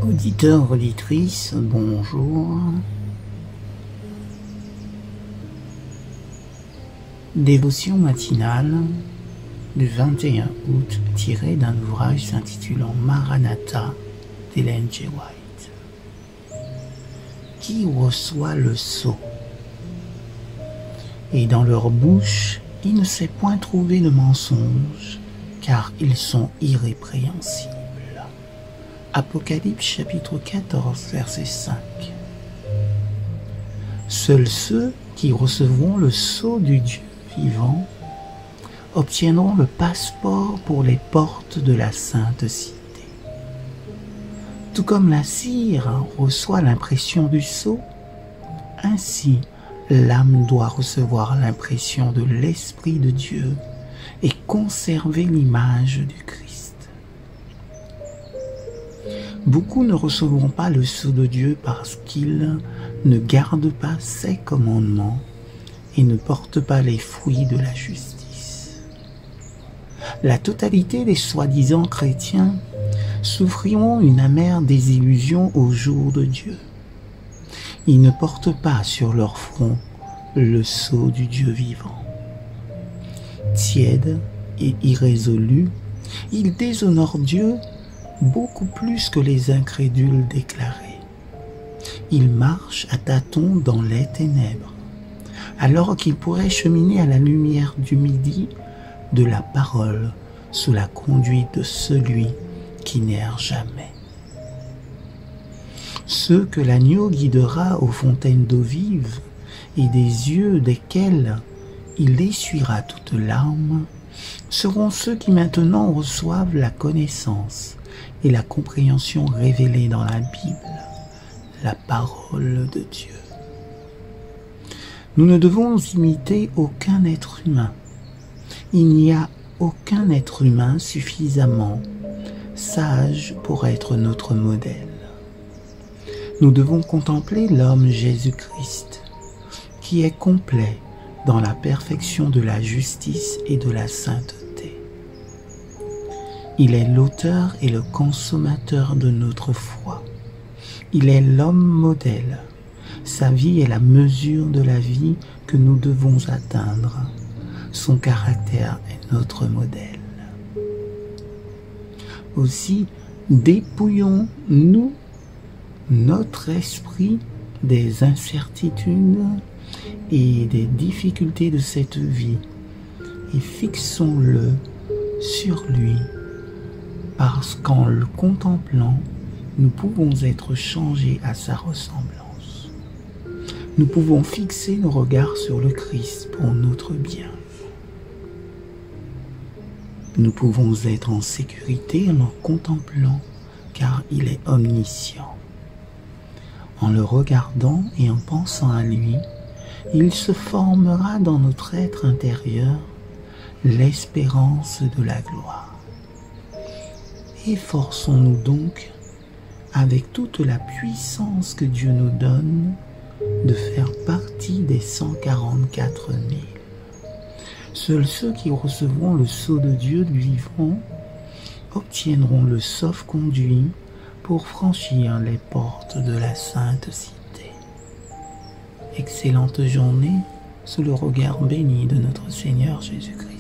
Auditeurs, auditrices, bonjour. Dévotion matinale du 21 août tirée d'un ouvrage s'intitulant Maranatha d'Ellen G. White. Qui reçoit le sceau? Et dans leur bouche, il ne s'est point trouvé de mensonge, car ils sont irrépréhensibles. Apocalypse chapitre 14, verset 5. Seuls ceux qui recevront le sceau du Dieu vivant obtiendront le passeport pour les portes de la sainte cité. Tout comme la cire reçoit l'impression du sceau, ainsi l'âme doit recevoir l'impression de l'Esprit de Dieu et conserver l'image du Christ. Beaucoup ne recevront pas le sceau de Dieu parce qu'ils ne gardent pas ses commandements et ne portent pas les fruits de la justice. La totalité des soi-disant chrétiens souffriront une amère désillusion au jour de Dieu. Ils ne portent pas sur leur front le sceau du Dieu vivant. Tièdes et irrésolus, ils déshonorent Dieu beaucoup plus que les incrédules déclarés. Ils marchent à tâtons dans les ténèbres, alors qu'ils pourraient cheminer à la lumière du midi de la parole sous la conduite de celui qui n'erre jamais. Ceux que l'agneau guidera aux fontaines d'eau vive et des yeux desquels il essuiera toute larme seront ceux qui maintenant reçoivent la connaissance et la compréhension révélée dans la Bible, la parole de Dieu. Nous ne devons imiter aucun être humain. Il n'y a aucun être humain suffisamment sage pour être notre modèle. Nous devons contempler l'homme Jésus-Christ, qui est complet dans la perfection de la justice et de la sainteté. Il est l'auteur et le consommateur de notre foi. Il est l'homme modèle. Sa vie est la mesure de la vie que nous devons atteindre. Son caractère est notre modèle. Aussi, dépouillons-nous notre esprit des incertitudes et des difficultés de cette vie et fixons-le sur lui, parce qu'en le contemplant, nous pouvons être changés à sa ressemblance. Nous pouvons fixer nos regards sur le Christ pour notre bien. Nous pouvons être en sécurité en le contemplant, car il est omniscient. En le regardant et en pensant à lui, il se formera dans notre être intérieur l'espérance de la gloire. Efforçons-nous donc, avec toute la puissance que Dieu nous donne, de faire partie des 144 000. Seuls ceux qui recevront le sceau de Dieu vivant obtiendront le sauf-conduit pour franchir les portes de la sainte cité. Excellente journée sous le regard béni de notre Seigneur Jésus-Christ.